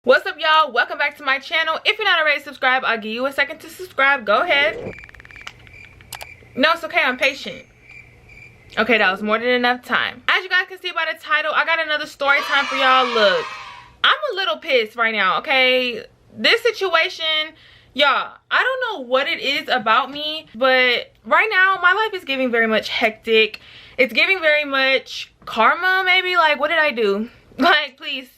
What's up, y'all? Welcome back to my channel. If you're not already subscribed, I'll give you a second to subscribe. Go ahead. No, it's okay, I'm patient. Okay, that was more than enough time. As you guys can see by the title, I got another story time for y'all. Look, I'm a little pissed right now, okay? This situation, y'all, I don't know what it is about me, but right now my life is giving very much hectic. It's giving very much karma, maybe. Like, what did I do? Like, please,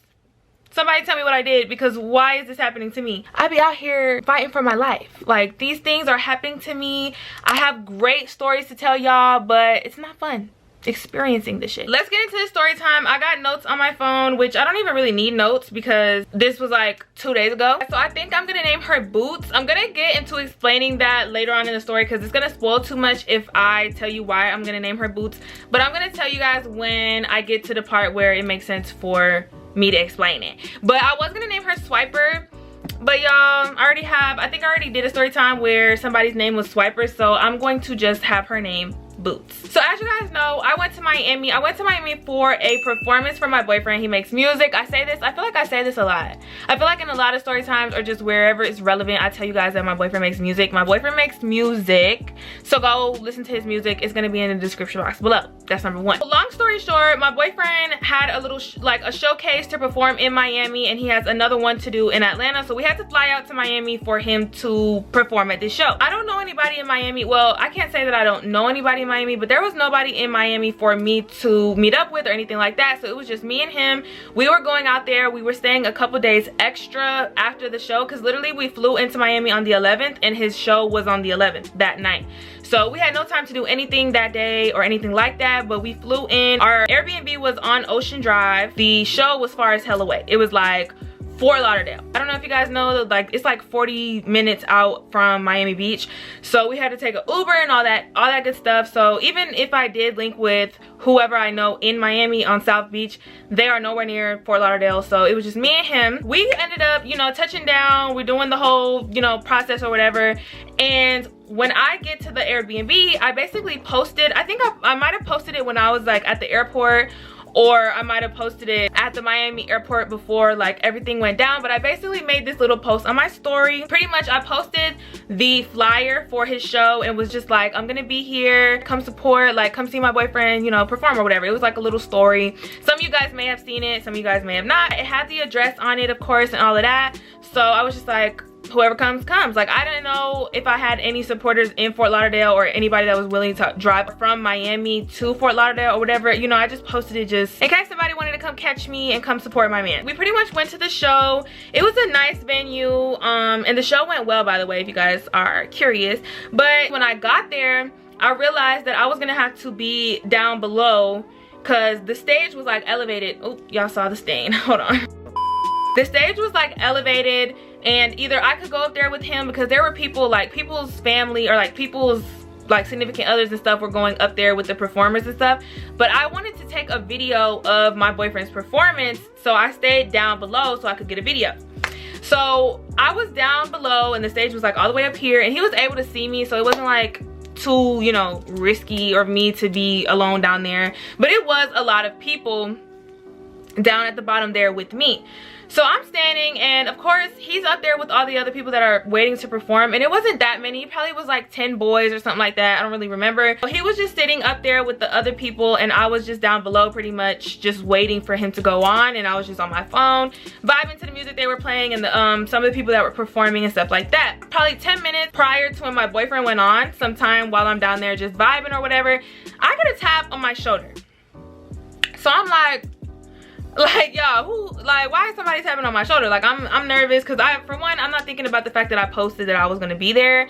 somebody tell me what I did, because why is this happening to me? I be out here fighting for my life. Like, these things are happening to me. I have great stories to tell y'all, but it's not fun experiencing this shit. Let's get into the story time. I got notes on my phone, which I don't even really need notes because this was like 2 days ago. So I think I'm gonna name her Boots. I'm gonna get into explaining that later on in the story because it's gonna spoil too much if I tell you why I'm gonna name her Boots. But I'm gonna tell you guys when I get to the part where it makes sense for me to explain it. But I was gonna name her Swiper, but y'all, I think I already did a story time where somebody's name was Swiper, so I'm going to just have her name Boots. So as you guys know, I went to Miami for a performance for my boyfriend. He makes music. I say this, I feel like I say this a lot. I feel like in a lot of story times or just wherever it's relevant, I tell you guys that my boyfriend makes music. My boyfriend makes music, so go listen to his music. It's gonna be in the description box below. That's number one. Long story short, my boyfriend had a little like a showcase to perform in Miami, and he has another one to do in Atlanta, so we had to fly out to Miami for him to perform at this show. I don't know anybody in Miami. Well, I can't say that I don't know anybody in Miami, but there was nobody in Miami for me to meet up with or anything like that, so it was just me and him. We were going out there. We were staying a couple days extra after the show because literally we flew into Miami on the 11th and his show was on the 11th that night. So we had no time to do anything that day or anything like that, but we flew in. Our Airbnb was on Ocean Drive. The show was far as hell away. It was like Fort Lauderdale. I don't know if you guys know, like it's like 40 minutes out from Miami Beach, so we had to take an Uber and all that good stuff. So even if I did link with whoever I know in Miami on South Beach, they are nowhere near Fort Lauderdale, so it was just me and him. We ended up, you know, touching down. We're doing the whole, you know, process or whatever, and when I get to the Airbnb, I basically posted, I think I might have posted it when I was like at the airport, or I might have posted it at the Miami airport before like everything went down. But I basically made this little post on my story. Pretty much I posted the flyer for his show and was just like, I'm gonna be here, come support, like come see my boyfriend, you know, perform or whatever. It was like a little story. Some of you guys may have seen it, some of you guys may have not. It had the address on it, of course, and all of that. So I was just like, whoever comes, comes. Like, I didn't know if I had any supporters in Fort Lauderdale or anybody that was willing to drive from Miami to Fort Lauderdale or whatever. You know, I just posted it just in case somebody wanted to come catch me and come support my man. We pretty much went to the show. It was a nice venue, and the show went well, by the way, if you guys are curious. But when I got there, I realized that I was gonna have to be down below because the stage was like elevated. Oh, y'all saw the stain. Hold on. The stage was like elevated, and either I could go up there with him because there were people, like people's family or like people's like significant others and stuff were going up there with the performers and stuff, but I wanted to take a video of my boyfriend's performance, so I stayed down below so I could get a video. So I was down below and the stage was like all the way up here, and he was able to see me, so it wasn't like too, you know, risky or me to be alone down there. But it was a lot of people down at the bottom there with me. So I'm standing, and of course he's up there with all the other people that are waiting to perform, and it wasn't that many. It probably was like 10 boys or something like that. I don't really remember. But he was just sitting up there with the other people, and I was just down below pretty much just waiting for him to go on, and I was just on my phone vibing to the music they were playing and the some of the people that were performing and stuff like that. Probably 10 minutes prior to when my boyfriend went on, sometime while I'm down there just vibing or whatever, I get a tap on my shoulder. So I'm like, y'all, why is somebody tapping on my shoulder? Like, I'm nervous because for one, I'm not thinking about the fact that I posted that I was gonna be there.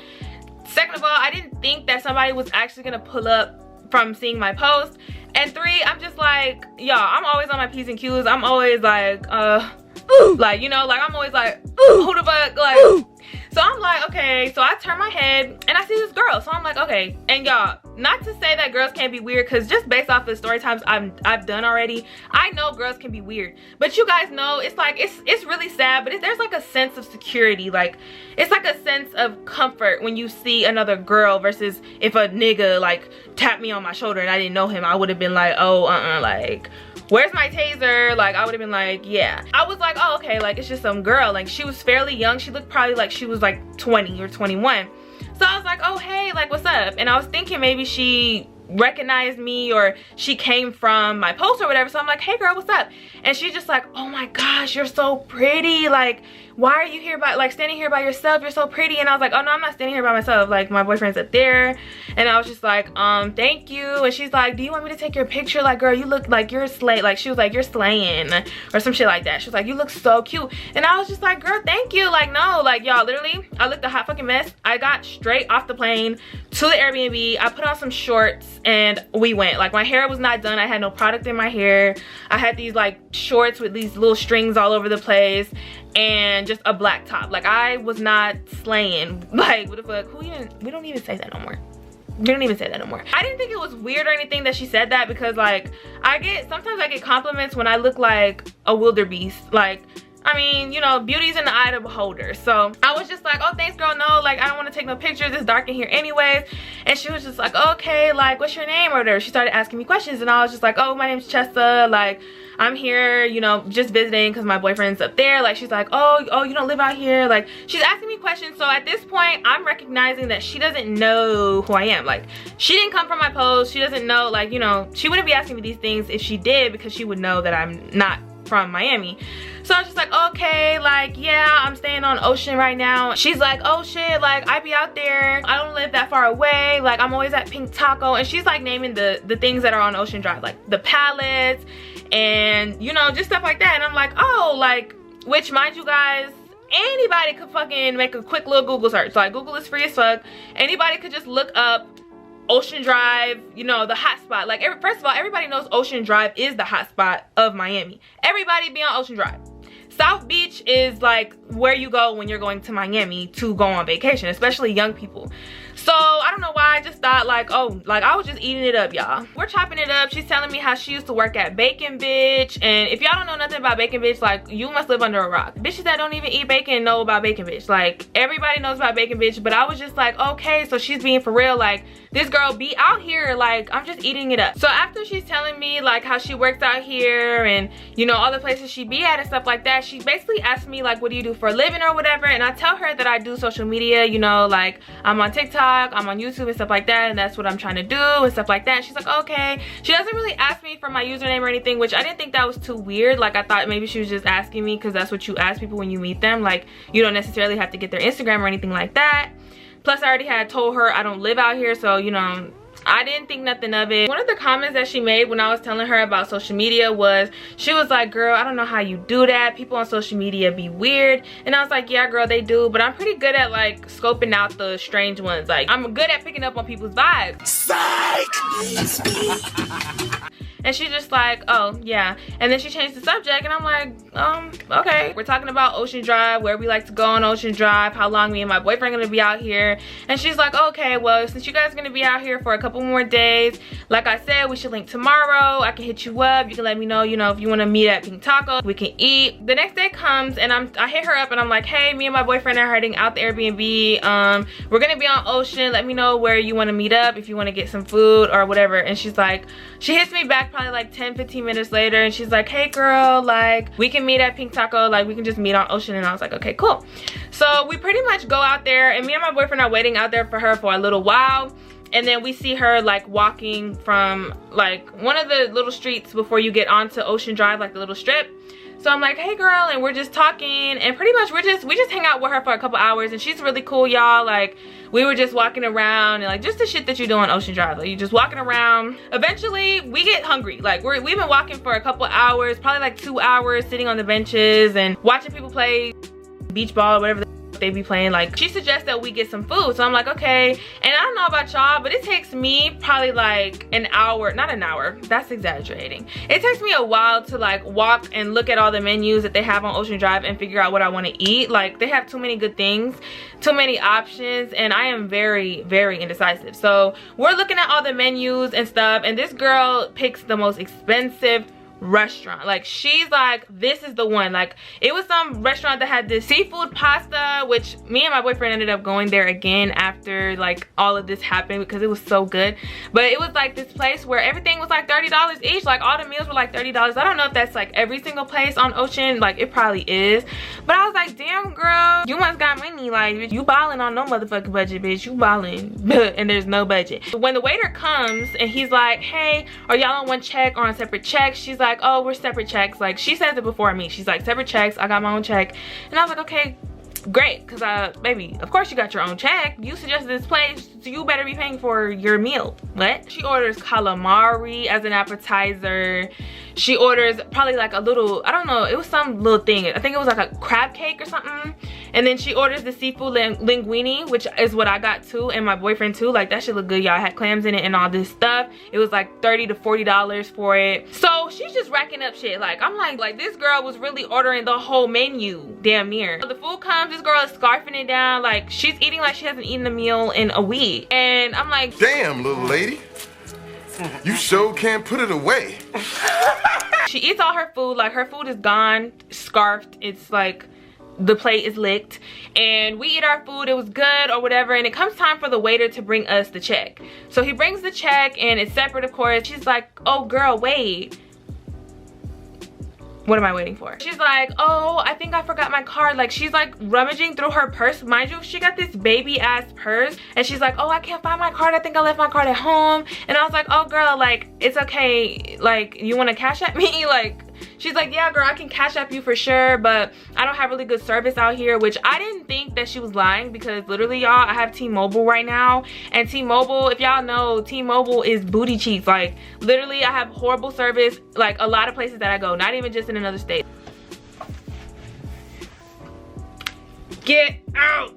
Second of all, I didn't think that somebody was actually gonna pull up from seeing my post. And three, I'm just like, y'all, I'm always on my P's and Q's. I'm always like, like, you know, like I'm always like, who the fuck, like. So I'm like, okay. So I turn my head and I see this girl. So I'm like, okay. And y'all, not to say that girls can't be weird, because just based off the story times I've done already, I know girls can be weird. But you guys know, it's like, it's really sad, but there's like a sense of security. Like, it's like a sense of comfort when you see another girl, versus if a nigga like tapped me on my shoulder and I didn't know him, I would have been like, oh, like, where's my taser? Like, I would have been like, yeah. I was like, oh, okay, like, it's just some girl. Like, she was fairly young. She looked probably like she was like 20 or 21. So I was like, oh, hey, like, what's up? And I was thinking maybe she recognized me or she came from my post or whatever. So I'm like, hey girl, what's up? And she's just like, oh my gosh, you're so pretty. Like, why are you here by, like, standing here by yourself? You're so pretty. And I was like, oh no, I'm not standing here by myself. Like, my boyfriend's up there. And I was just like, thank you. And she's like, do you want me to take your picture? Like, girl, you look like you're slay. Like, she was like, you're slaying or some shit like that. She was like, you look so cute. And I was just like, girl, thank you. Like, no, like, y'all, literally, I looked a hot fucking mess. I got straight off the plane to the Airbnb. I put on some shorts and we went. Like, my hair was not done. I had no product in my hair. I had these like shorts with these little strings all over the place and just a black top. Like, I was not slaying. Like, what the fuck? We don't even say that no more. We don't even say that no more. I didn't think it was weird or anything that she said that, because like, sometimes I get compliments when I look like a wildebeest. Like, I mean, you know, beauty's in the eye of the beholder. So I was just like, oh, thanks girl, no, like, I don't want to take no pictures, it's dark in here anyways. And she was just like, okay, like, what's your name or whatever. She started asking me questions and I was just like, oh, my name's Chesa, like, I'm here, you know, just visiting because my boyfriend's up there. Like, she's like, oh, you don't live out here. Like, she's asking me questions. So at this point, I'm recognizing that she doesn't know who I am. Like, she didn't come from my post. She doesn't know, like, you know, she wouldn't be asking me these things if she did, because she would know that I'm not from Miami. So I was just like, okay, like, yeah, I'm staying on Ocean right now. She's like, oh shit, like, I be out there, I don't live that far away, like, I'm always at Pink Taco. And she's like naming the things that are on Ocean Drive, like the palettes and, you know, just stuff like that. And I'm like, oh, like, which, mind you guys, anybody could fucking make a quick little Google search. Like, Google is free as fuck. Anybody could just look up Ocean Drive, you know, the hot spot. Like, first of all, everybody knows Ocean Drive is the hot spot of Miami. Everybody be on Ocean Drive. South Beach is like where you go when you're going to Miami to go on vacation, especially young people. So I don't know why, I just thought like, oh, like, I was just eating it up, y'all. We're chopping it up. She's telling me how she used to work at Bacon Bitch. And if y'all don't know nothing about Bacon Bitch, like, you must live under a rock. Bitches that don't even eat bacon know about Bacon Bitch. Like, everybody knows about Bacon Bitch. But I was just like, okay, so she's being for real. Like, this girl be out here, like, I'm just eating it up. So after she's telling me like how she works out here and, you know, all the places she be at and stuff like that, she basically asked me like, what do you do for a living or whatever. And I tell her that I do social media, you know, like, I'm on TikTok, I'm on YouTube and stuff like that, and that's what I'm trying to do and stuff like that. And she's like, okay. She doesn't really ask me for my username or anything, which I didn't think that was too weird. Like, I thought maybe she was just asking me because that's what you ask people when you meet them. Like, you don't necessarily have to get their Instagram or anything like that. Plus, I already had told her I don't live out here, so, you know, I didn't think nothing of it. One of the comments that she made when I was telling her about social media was, she was like, girl, I don't know how you do that. People on social media be weird. And I was like, yeah, girl, they do. But I'm pretty good at like scoping out the strange ones. Like, I'm good at picking up on people's vibes. Psych! And she's just like, oh, yeah. And then she changed the subject and I'm like, okay. We're talking about Ocean Drive, where we like to go on Ocean Drive, how long me and my boyfriend are gonna be out here. And she's like, okay, well, since you guys are gonna be out here for a couple more days, like I said, we should link tomorrow. I can hit you up. You can let me know, you know, if you wanna meet at Pink Taco, we can eat. The next day comes and I hit her up and I'm like, hey, me and my boyfriend are heading out the Airbnb. We're gonna be on Ocean. Let me know where you wanna meet up, if you wanna get some food or whatever. And she's like, she hits me back probably like 10-15 minutes later and she's like, hey girl, like, we can meet at Pink Taco, like, we can just meet on Ocean. And I was like, okay, cool. So we pretty much go out there and me and my boyfriend are waiting out there for her for a little while. And then we see her like walking from like one of the little streets before you get onto Ocean Drive, like the little strip. So I'm like, hey girl, and we're just talking and pretty much we just hang out with her for a couple hours and she's really cool, y'all. Like, we were just walking around and like just the shit that you do on Ocean Drive. Like, you're just walking around. Eventually we get hungry. Like, we've been walking for a couple hours, probably like 2 hours, sitting on the benches and watching people play beach ball or whatever they be playing. Like, she suggests that we get some food, so I'm like, okay. And I don't know about y'all, but it takes me probably like an hour, not an hour, that's exaggerating. It takes me a while to like walk and look at all the menus that they have on Ocean Drive and figure out what I want to eat. Like, they have too many good things, too many options, and I am very, very indecisive. So we're looking at all the menus and stuff, and this girl picks the most expensive restaurant. Like, she's like, this is the one. Like, it was some restaurant that had this seafood pasta, which me and my boyfriend ended up going there again after like all of this happened because it was so good. But it was like this place where everything was like $30 each. Like, all the meals were like $30. I don't know if that's like every single place on Ocean, like it probably is, but I was like, damn girl, you must got money. Like, you balling on no motherfucking budget, bitch. You balling and there's no budget. When the waiter comes and he's like, hey, are y'all on one check or on separate checks? She's like, oh, we're separate checks. Like, she says it before me. She's like, separate checks, I got my own check. And I was like, okay, great, because baby, of course you got your own check. You suggested this place, so you better be paying for your meal. What? She orders calamari as an appetizer. She orders probably like a little, I don't know, it was some little thing. I think it was like a crab cake or something. And then she orders the seafood linguine, which is what I got too, and my boyfriend too. Like, that shit looked good, y'all. It had clams in it and all this stuff. It was like $30 to $40 for it. So she's just racking up shit. Like, I'm like this girl was really ordering the whole menu, damn near. So the food comes, this girl is scarfing it down. Like, she's eating like she hasn't eaten a meal in a week. And I'm like, damn, little lady, you sure can't put it away. She eats all her food. Like, her food is gone, scarfed. It's like, the plate is licked, and we eat our food. It was good or whatever, and it comes time for the waiter to bring us the check. So he brings the check, and it's separate, of course. She's like, oh girl, wait, what am I waiting for? She's like, oh, I think I forgot my card. Like, she's like rummaging through her purse. Mind you, she got this baby ass purse, and she's like, oh, I can't find my card. I think I left my card at home. And I was like, oh girl, like, it's okay. Like, you want to cash at me? Like, she's like, yeah girl, I can cash app you for sure, but I don't have really good service out here. Which I didn't think that she was lying, because literally, y'all, I have T-Mobile right now, and T-Mobile, if y'all know, T-Mobile is booty cheeks. Like, literally, I have horrible service, like a lot of places that I go, not even just in another state. Get out.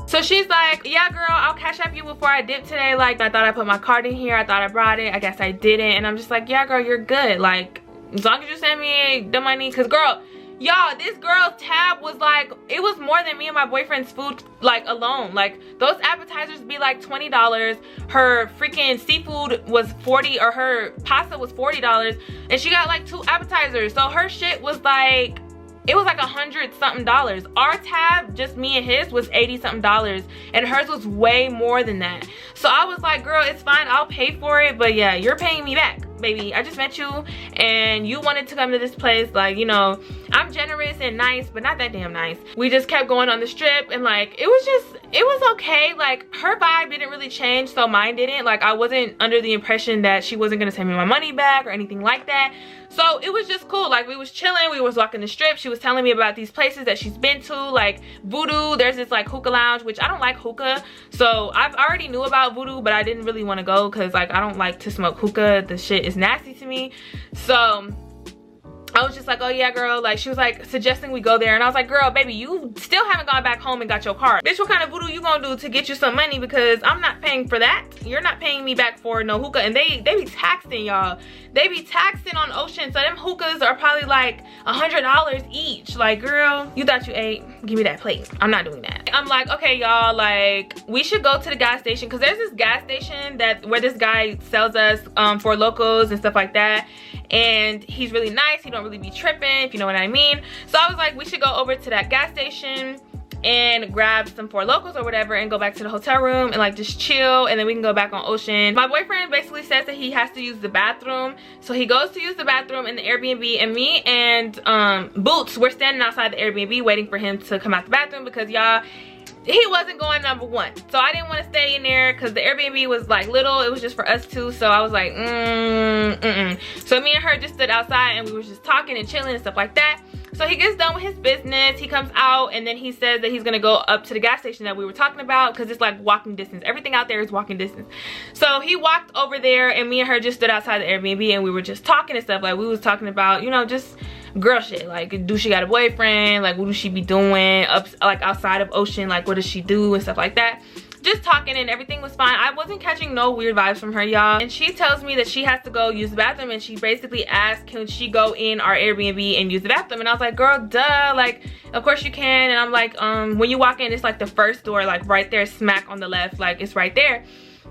So she's like, yeah girl, I'll cash app you before I dip today. Like, I thought I put my card in here, I thought I brought it, I guess I didn't. And I'm just like, yeah girl, you're good. Like, as long as you send me the money. Because girl, y'all, this girl's tab was like, it was more than me and my boyfriend's food, like, alone. Like, those appetizers be like $20. Her freaking seafood was $40, or her pasta was $40, and she got like 2 appetizers. So her shit was like, it was like $100 something. Our tab, just me and his, was $80 something, and hers was way more than that. So I was like, girl, it's fine, I'll pay for it, but yeah, you're paying me back, baby. I just met you and you wanted to come to this place. Like, you know, I'm generous and nice, but not that damn nice. We just kept going on the strip, and like, it was okay. Like, her vibe didn't really change, so mine didn't. Like, I wasn't under the impression that she wasn't gonna send me my money back or anything like that. So it was just cool. Like, we was chilling, we was walking the strip. She was telling me about these places that she's been to, like Voodoo. There's this like hookah lounge, which I don't like hookah, so I've already knew about Voodoo, but I didn't really want to go because like, I don't like to smoke hookah. The shit is nasty to me. So I was just like, oh yeah girl. Like, she was like suggesting we go there, and I was like, girl, baby, you still haven't gone back home and got your card. Bitch, what kind of voodoo you gonna do to get you some money? Because I'm not paying for that. You're not paying me back for no hookah. And they be taxing, y'all. They be taxing on Ocean, so them hookahs are probably like $100 each. Like, girl, you thought you ate, give me that plate. I'm not doing that. I'm like, okay y'all, like, we should go to the gas station, because there's this gas station that where this guy sells us for locals and stuff like that, and he's really nice. He don't really be tripping, if you know what I mean. So I was like, we should go over to that gas station and grab some Four Locals or whatever and go back to the hotel room and like just chill, and then we can go back on Ocean. My boyfriend basically says that he has to use the bathroom, so he goes to use the bathroom in the Airbnb, and me and Boots, we're standing outside the Airbnb waiting for him to come out the bathroom, because y'all, he wasn't going number 1. So I didn't want to stay in there because the Airbnb was like little. It was just for us two. So I was like, So me and her just stood outside, and we were just talking and chilling and stuff like that. So he gets done with his business, he comes out, and then he says that he's gonna go up to the gas station that we were talking about, because it's like walking distance. Everything out there is walking distance. So he walked over there, and me and her just stood outside the Airbnb, and we were just talking and stuff. Like, we was talking about, you know, just girl shit. Like, do she got a boyfriend? Like, what does she be doing up, like, outside of Ocean? Like, what does she do and stuff like that. Just talking, and everything was fine. I wasn't catching no weird vibes from her, y'all. And she tells me that she has to go use the bathroom, and she basically asked, can she go in our Airbnb and use the bathroom? And I was like, girl, duh, like, of course you can. And I'm like, when you walk in, it's like the first door, like right there, smack on the left, like it's right there.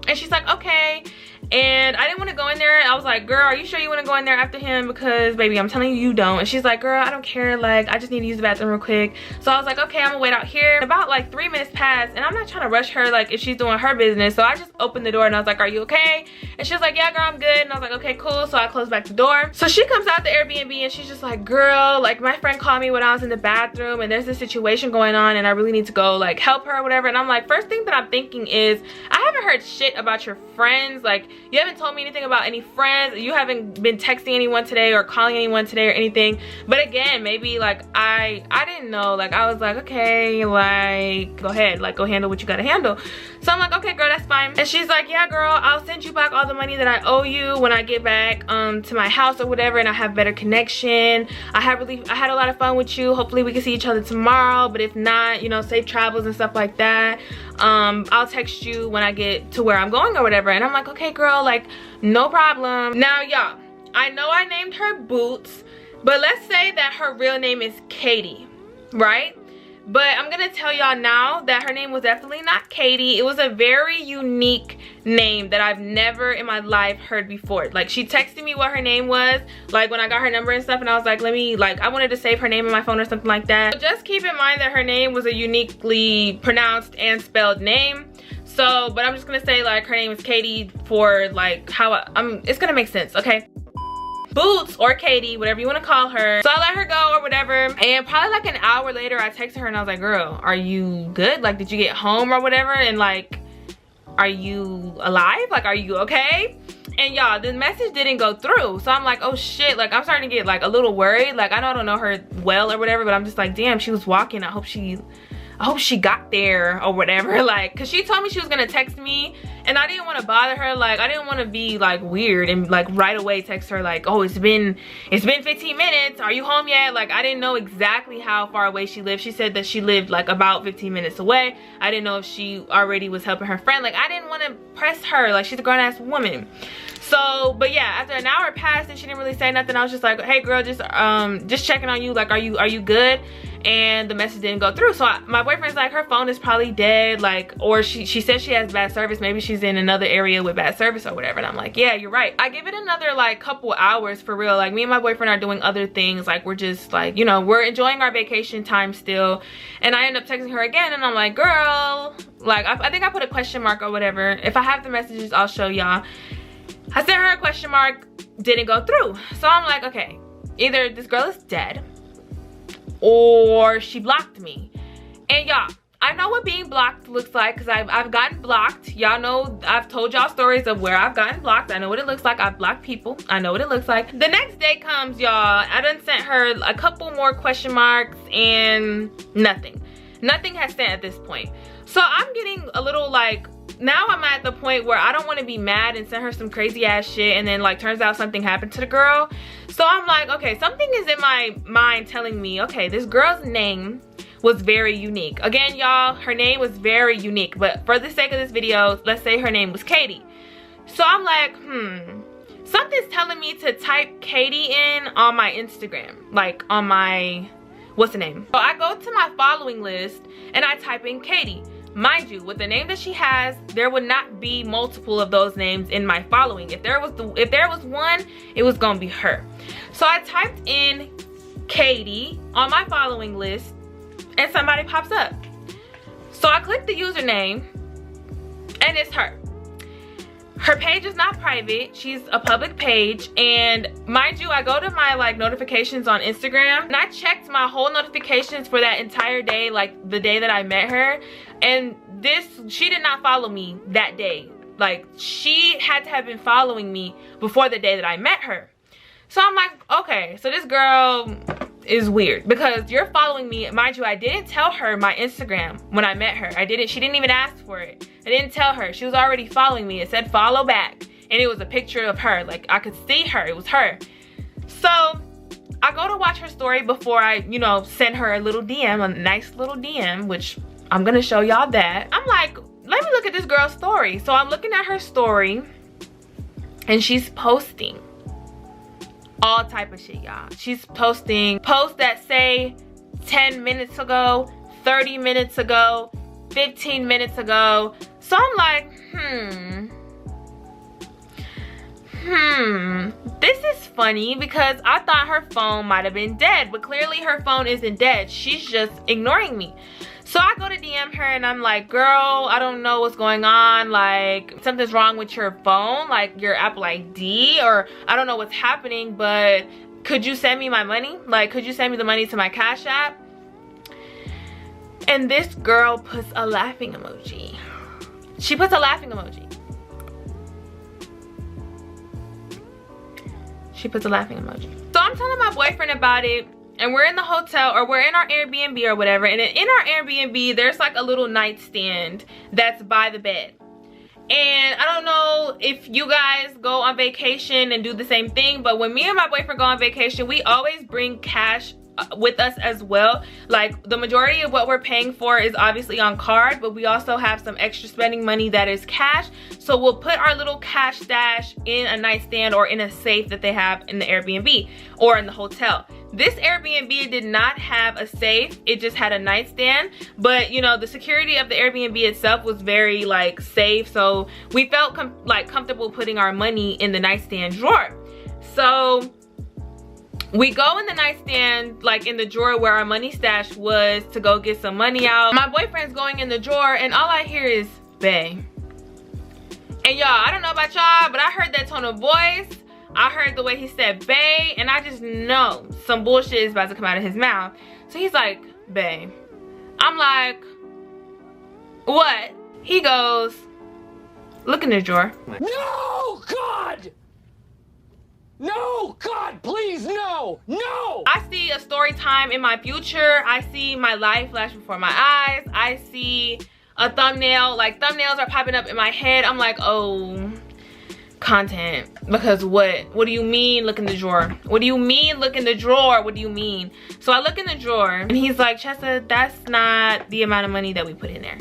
And she's like, okay. And I didn't want to go in there. I was like, girl, are you sure you want to go in there after him? Because, baby, I'm telling you, you don't. And she's like, girl, I don't care. Like, I just need to use the bathroom real quick. So I was like, okay, I'm gonna wait out here. About like 3 minutes passed, and I'm not trying to rush her, like, if she's doing her business. So I just opened the door, and I was like, are you okay? And she was like, yeah, girl, I'm good. And I was like, okay, cool. So I closed back the door. So she comes out the Airbnb, and she's just like, girl, like, my friend called me when I was in the bathroom, and there's this situation going on, and I really need to go, like, help her or whatever. And I'm like, first thing that I'm thinking is, I haven't heard shit about your friends. Like, you haven't told me anything about any friends. You haven't been texting anyone today or calling anyone today or anything. But again, maybe like I didn't know. Like, I was like, okay, like, go ahead, like, go handle what you gotta handle. So I'm like, okay, girl, that's fine. And she's like, yeah, girl, I'll send you back all the money that I owe you when I get back to my house or whatever, and I have better connection. I had a lot of fun with you. Hopefully we can see each other tomorrow, but if not, you know, safe travels and stuff like that. I'll text you when I get to where I'm going or whatever. And I'm like, okay, girl, like, no problem. Now, y'all, I know I named her Boots, but let's say that her real name is Katie, right? But I'm gonna tell y'all now that her name was definitely not Katie. It was a very unique name that I've never in my life heard before. Like, she texted me what her name was, like, when I got her number and stuff, and I was like, let me, like, I wanted to save her name in my phone or something like that. So just keep in mind that her name was a uniquely pronounced and spelled name. So, but I'm just gonna say, like, her name is Katie for, like, how it's gonna make sense, okay? Boots, or Katie, whatever you want to call her. So I let her go or whatever, and probably like an hour later I texted her and I was like, girl, are you good? Like, did you get home or whatever? And like, are you alive? Like, are you okay? And y'all, the message didn't go through. So I'm like, oh shit, like, I'm starting to get like a little worried. Like, I don't know her well or whatever, but I'm just like, damn, she was walking. I hope she got there or whatever. Like, cause she told me she was gonna text me, and I didn't want to bother her. Like, I didn't want to be like weird and like right away text her like, oh, it's been 15 minutes, are you home yet? Like, I didn't know exactly how far away she lived. She said that she lived like about 15 minutes away. I didn't know if she already was helping her friend. Like, I didn't want to press her. Like, she's a grown-ass woman. So, but yeah, after an hour passed and she didn't really say nothing, I was just like, hey girl, just checking on you. Like, are you good? And the message didn't go through. So my boyfriend's like, her phone is probably dead, like, or she says she has bad service. Maybe she's in another area with bad service or whatever. And I'm like, yeah, you're right. I give it another like couple hours for real. Like, me and my boyfriend are doing other things. Like, we're just like, you know, we're enjoying our vacation time still. And I end up texting her again, and I'm like, girl, like, I think I put a question mark or whatever. If I have the messages, I'll show y'all. I sent her a question mark, didn't go through. So I'm like, okay, either this girl is dead or she blocked me. And y'all, I know what being blocked looks like, because I've gotten blocked. Y'all know, I've told y'all stories of where I've gotten blocked. I know what it looks like. I've blocked people. I know what it looks like. The next day comes, y'all. I done sent her a couple more question marks and nothing. Nothing has sent at this point. So I'm getting a little like, now I'm at the point where I don't want to be mad and send her some crazy ass shit, and then like turns out something happened to the girl. So I'm like, okay, something is in my mind telling me, okay, this girl's name was very unique. Again, y'all, her name was very unique, but for the sake of this video, let's say her name was Katie. So I'm like, something's telling me to type Katie in on my Instagram, like on my, what's the name? So I go to my following list and I type in Katie. Mind you, with the name that she has, there would not be multiple of those names in my following. If there was one, it was gonna be her. So I typed in Katie on my following list, and somebody pops up. So I click the username, and it's her. Her page is not private, she's a public page, and mind you, I go to my like notifications on Instagram, and I checked my whole notifications for that entire day, like the day that I met her, and she did not follow me that day. Like, she had to have been following me before the day that I met her. So I'm like, okay, so this girl is weird, because you're following me. Mind you, I didn't tell her my Instagram when I met her. She didn't even ask for it. I didn't tell her. She was already following me. It said follow back, and it was a picture of her. Like, I could see her. It was her. So I go to watch her story before I, you know, send her a little DM, a nice little DM, which I'm gonna show y'all that. I'm like, let me look at this girl's story. So I'm looking at her story and she's posting all type of shit, y'all. She's posting posts that say 10 minutes ago, 30 minutes ago, 15 minutes ago. So I'm like, this is funny because I thought her phone might have been dead, but clearly her phone isn't dead. She's just ignoring me. So I go to DM her and I'm like, girl, I don't know what's going on. Like, something's wrong with your phone, like your Apple ID, or I don't know what's happening, but could you send me my money? Like, could you send me the money to my Cash App? And this girl puts a laughing emoji. She puts a laughing emoji. She puts a laughing emoji. So I'm telling my boyfriend about it, and we're in the hotel, or we're in our Airbnb or whatever, and in our Airbnb there's like a little nightstand that's by the bed. And I don't know if you guys go on vacation and do the same thing, but when me and my boyfriend go on vacation, we always bring cash with us as well. Like, the majority of what we're paying for is obviously on card, but we also have some extra spending money that is cash. So we'll put our little cash stash in a nightstand or in a safe that they have in the Airbnb or in the hotel. This Airbnb did not have a safe, it just had a nightstand, but you know, the security of the Airbnb itself was very like safe, so we felt comfortable putting our money in the nightstand drawer. So we go in the nightstand, like in the drawer where our money stash was, to go get some money out. My boyfriend's going in the drawer and all I hear is, bae. And y'all, I don't know about y'all, but I heard that tone of voice. I heard the way he said bae, and I just know some bullshit is about to come out of his mouth. So he's like, bae. I'm like, what? He goes, look in the drawer. No, God! No, God, please, no, no! I see a story time in my future. I see my life flash before my eyes. I see a thumbnail, like thumbnails are popping up in my head. I'm like, oh, content. Because what do you mean look in the drawer? What do you mean look in the drawer? What do you mean? So I look in the drawer and he's like, Chesa, that's not the amount of money that we put in there.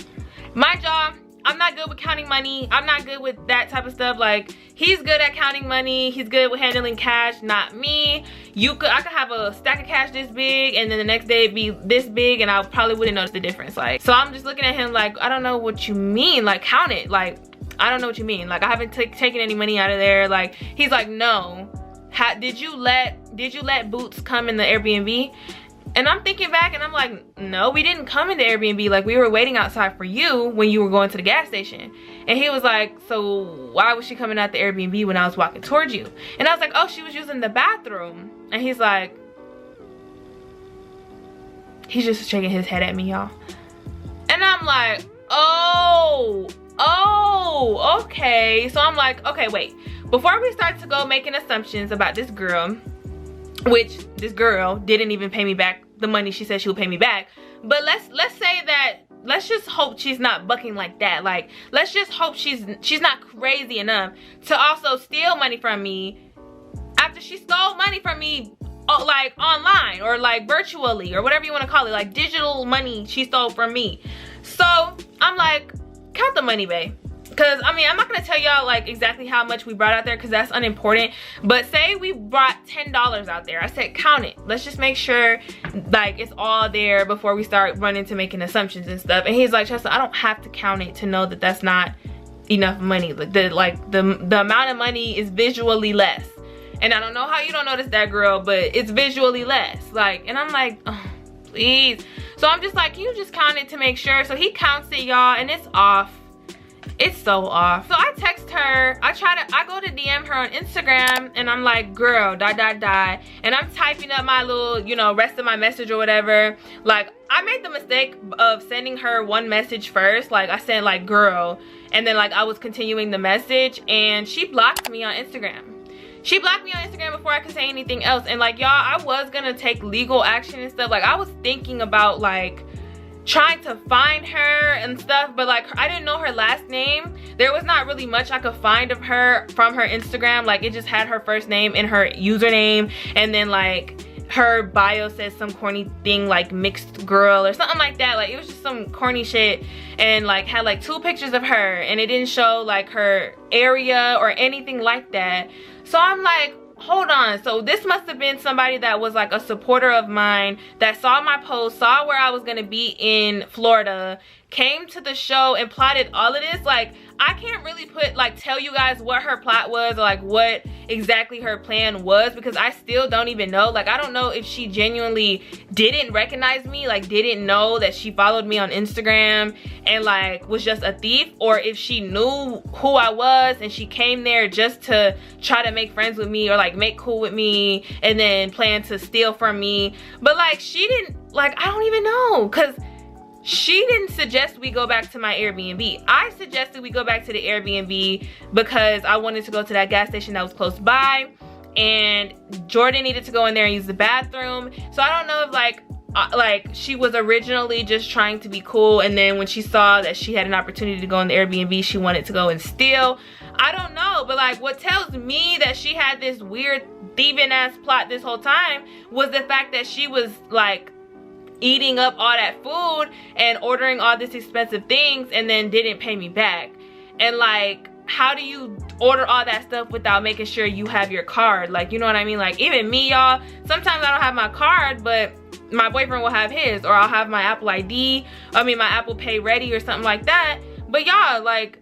My job, I'm not good with counting money. I'm not good with that type of stuff. Like, he's good at counting money. He's good with handling cash, not me. I could have a stack of cash this big and then the next day it'd be this big and I probably wouldn't notice the difference. Like, so I'm just looking at him like, I don't know what you mean. Like, count it. Like, I don't know what you mean. Like, I haven't taken any money out of there. Like, he's like, no. Did you let Boots come in the Airbnb? And I'm thinking back and I'm like, no, we didn't come in the Airbnb. Like, we were waiting outside for you when you were going to the gas station. And he was like, so why was she coming out the Airbnb when I was walking towards you? And I was like, oh, she was using the bathroom. And he's like, he's just shaking his head at me, y'all. And I'm like, oh, okay. So I'm like, okay, wait. Before we start to go making assumptions about this girl, which this girl didn't even pay me back the money she said she would pay me back, but let's say that, let's just hope she's not bucking like that. Like, let's just hope she's not crazy enough to also steal money from me after she stole money from me, like online or like virtually or whatever you want to call it, like digital money she stole from me. So I'm like, count the money, babe. Because, I mean, I'm not going to tell y'all, like, exactly how much we brought out there because that's unimportant. But say we brought $10 out there. I said, count it. Let's just make sure, like, it's all there before we start running to making assumptions and stuff. And he's like, Chesa, I don't have to count it to know that that's not enough money. The amount of money is visually less. And I don't know how you don't notice that, girl, but it's visually less. Like, and I'm like, oh, please. So I'm just like, can you just count it to make sure? So he counts it, y'all, and it's off. It's so off. So I text her, I go to DM her on Instagram and I'm like, girl, ... And I'm typing up my little, you know, rest of my message or whatever. Like, I made the mistake of sending her one message first. Like, I sent like, girl, and then like I was continuing the message and she blocked me on Instagram. She blocked me on Instagram before I could say anything else. And like, y'all, I was gonna take legal action and stuff. Like, I was thinking about like trying to find her and stuff, but like I didn't know her last name. There was not really much I could find of her from her Instagram. Like, it just had her first name and her username, and then like her bio says some corny thing like mixed girl or something like that. Like it was just some corny shit, and like had like 2 pictures of her, and it didn't show like her area or anything like that. So I'm like, hold on, so this must have been somebody that was like a supporter of mine that saw my post, saw where I was gonna be in Florida, came to the show and plotted all of this. Like I can't really tell you guys what her plot was, or like what exactly her plan was, because I still don't even know. Like I don't know if she genuinely didn't recognize me, like didn't know that she followed me on Instagram and like was just a thief, or if she knew who I was and she came there just to try to make friends with me or like make cool with me and then plan to steal from me. But like she didn't, like I don't even know, because she didn't suggest we go back to my Airbnb. I suggested we go back to the Airbnb because I wanted to go to that gas station that was close by, and Jordan needed to go in there and use the bathroom. So I don't know if like she was originally just trying to be cool, and then when she saw that she had an opportunity to go in the Airbnb, she wanted to go and steal. I don't know, but like what tells me that she had this weird thieving ass plot this whole time was the fact that she was like eating up all that food and ordering all these expensive things and then didn't pay me back. And like, how do you order all that stuff without making sure you have your card? Like, you know what I mean? Like even me, y'all, sometimes I don't have my card, but my boyfriend will have his, or I'll have my Apple ID, my Apple Pay ready or something like that. But y'all, like,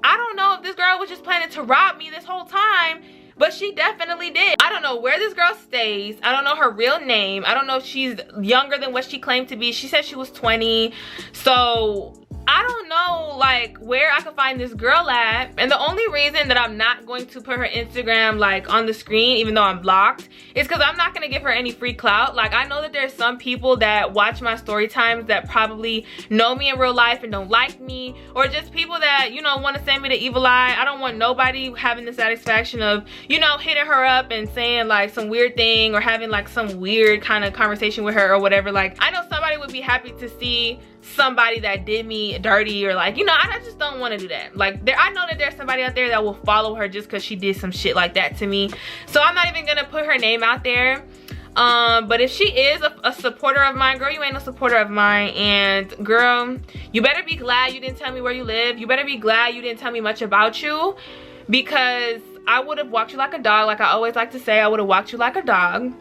I don't know if this girl was just planning to rob me this whole time, but she definitely did. I don't know where this girl stays. I don't know her real name. I don't know if she's younger than what she claimed to be. She said she was 20. So I don't know like where I could find this girl at. And the only reason that I'm not going to put her Instagram like on the screen, even though I'm blocked, is because I'm not going to give her any free clout. Like I know that there's some people that watch my story times that probably know me in real life and don't like me, or just people that, you know, want to send me the evil eye. I don't want nobody having the satisfaction of, you know, hitting her up and saying like some weird thing or having like some weird kind of conversation with her or whatever. Like I know somebody would be happy to see somebody that did me dirty, or like, you know, I just don't want to do that. Like I know that there's somebody out there that will follow her just because she did some shit like that to me. So I'm not even gonna put her name out there. But if she is a supporter of mine, girl, you ain't no supporter of mine. And girl, you better be glad you didn't tell me where you live. You better be glad you didn't tell me much about you, because I would have walked you like a dog. Like I always like to say, I would have walked you like a dog,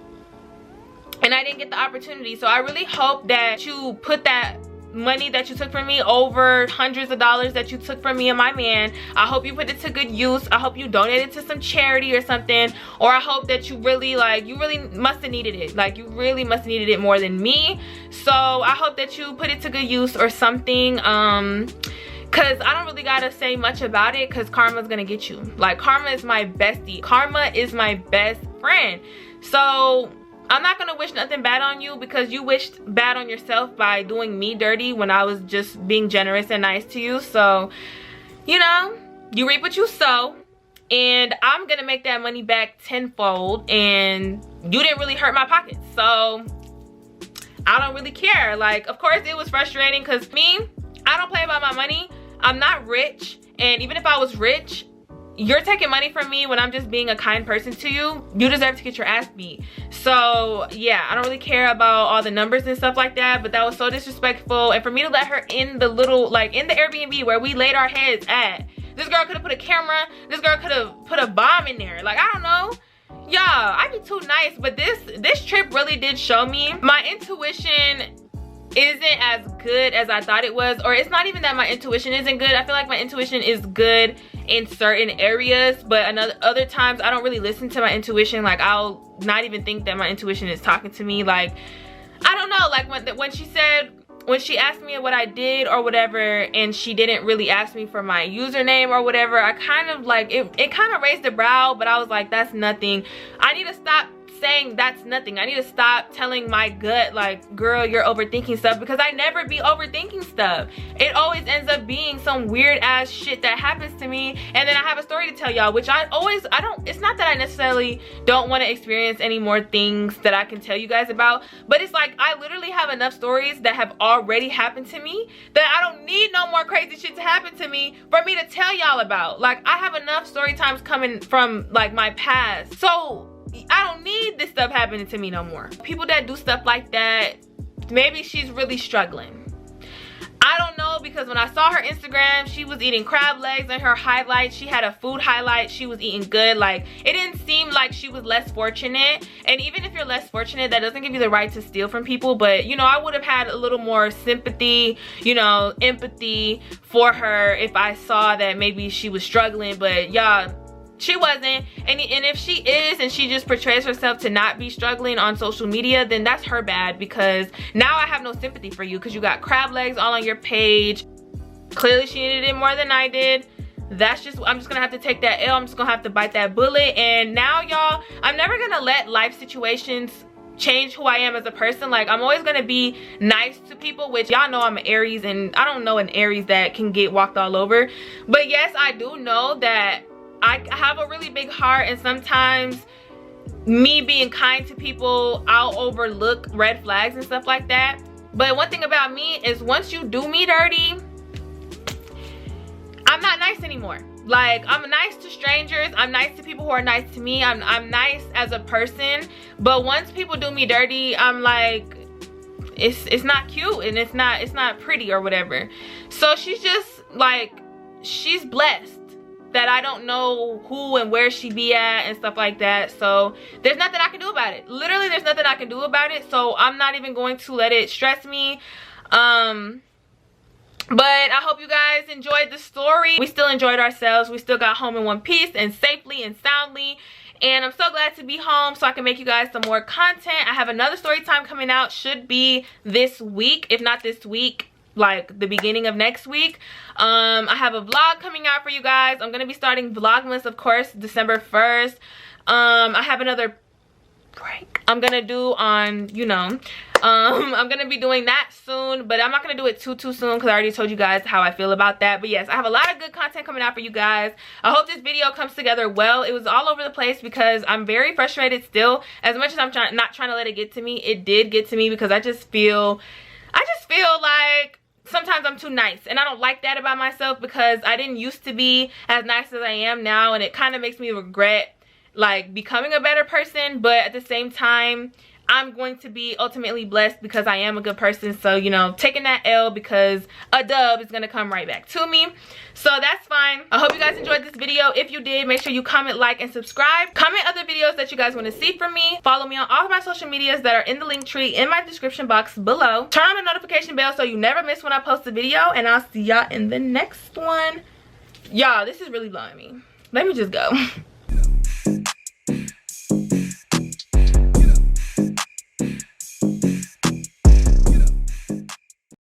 and I didn't get the opportunity. So I really hope that you put that money that you took from me, over hundreds of dollars that you took from me and my man, I hope you put it to good use. I hope you donate it to some charity or something, or I hope that you really must have needed it. Like you really must have needed it more than me. So I hope that you put it to good use or something. Cause I don't really gotta say much about it, cause karma's gonna get you. Like karma is my bestie. Karma is my best friend. So I'm not gonna wish nothing bad on you, because you wished bad on yourself by doing me dirty when I was just being generous and nice to you. So, you know, you reap what you sow, and I'm gonna make that money back tenfold, and you didn't really hurt my pockets. So I don't really care. Like, of course it was frustrating, because me, I don't play about my money. I'm not rich, and even if I was rich, you're taking money from me when I'm just being a kind person to you. You deserve to get your ass beat. So yeah, I don't really care about all the numbers and stuff like that, but that was so disrespectful. And for me to let her in the little, like in the Airbnb where we laid our heads at, this girl could have put a camera, this girl could have put a bomb in there. Like, I don't know. Y'all, I be too nice, but this trip really did show me my intuition isn't as good as I thought it was. Or it's not even that my intuition isn't good. I feel like my intuition is good in certain areas, but other times I don't really listen to my intuition. Like I'll not even think that my intuition is talking to me. Like I don't know, like when she asked me what I did or whatever, and she didn't really ask me for my username or whatever, I kind of like it kind of raised the brow, but I was like, that's nothing. I need to stop saying that's nothing. I need to stop telling my gut like, girl, you're overthinking stuff, because I never be overthinking stuff. It always ends up being some weird ass shit that happens to me, and then I have a story to tell y'all, which it's not that I necessarily don't want to experience any more things that I can tell you guys about, but it's like I literally have enough stories that have already happened to me that I don't need no more crazy shit to happen to me for me to tell y'all about. Like I have enough story times coming from like my past. So don't need this stuff happening to me no more. People that do stuff like that, maybe she's really struggling. I don't know, because when I saw her Instagram, she was eating crab legs in her highlights. She had a food highlight. She was eating good. Like, it didn't seem like she was less fortunate. And even if you're less fortunate, that doesn't give you the right to steal from people. But, you know, I would have had a little more sympathy, you know, empathy for her if I saw that maybe she was struggling. But y'all, she wasn't. And if she is, and she just portrays herself to not be struggling on social media, then that's her bad, because now I have no sympathy for you, because you got crab legs all on your page. Clearly she needed it more than I did. That's just, I'm just gonna have to take that L. I'm just gonna have to bite that bullet. And now, y'all, I'm never gonna let life situations change who I am as a person. Like, I'm always gonna be nice to people, which y'all know I'm an Aries, and I don't know an Aries that can get walked all over. But yes, I do know that I have a really big heart, and sometimes me being kind to people, I'll overlook red flags and stuff like that. But one thing about me is, once you do me dirty, I'm not nice anymore. Like, I'm nice to strangers, I'm nice to people who are nice to me, I'm nice as a person. But once people do me dirty, I'm like, it's not cute, and it's not pretty or whatever. So she's just like, she's blessed that I don't know who and where she be at and stuff like that. So there's nothing I can do about it. Literally, there's nothing I can do about it. So I'm not even going to let it stress me. But I hope you guys enjoyed the story. We still enjoyed ourselves. We still got home in one piece and safely and soundly. And I'm so glad to be home so I can make you guys some more content. I have another story time coming out. Should be this week. If not this week, like the beginning of next week. I have a vlog coming out for you guys. I'm gonna be starting Vlogmas, of course, December 1st. I have another prank I'm gonna do on, you know, I'm gonna be doing that soon, but I'm not gonna do it too soon, because I already told you guys how I feel about that. But yes, I have a lot of good content coming out for you guys. I hope this video comes together well. It was all over the place because I'm very frustrated still. As much as I'm not trying to let it get to me, it did get to me, because I just feel like sometimes I'm too nice, and I don't like that about myself, because I didn't used to be as nice as I am now, and it kind of makes me regret like becoming a better person. But at the same time, I'm going to be ultimately blessed because I am a good person. So, you know, taking that L, because a dub is gonna come right back to me. So that's fine. I hope you guys enjoyed this video. If you did, make sure you comment, like, and subscribe. Comment other videos that you guys want to see from me. Follow me on all of my social medias that are in the link tree in my description box below. Turn on the notification bell so you never miss when I post a video, and I'll see y'all in the next one. Y'all, this is really blowing me. Let me just go.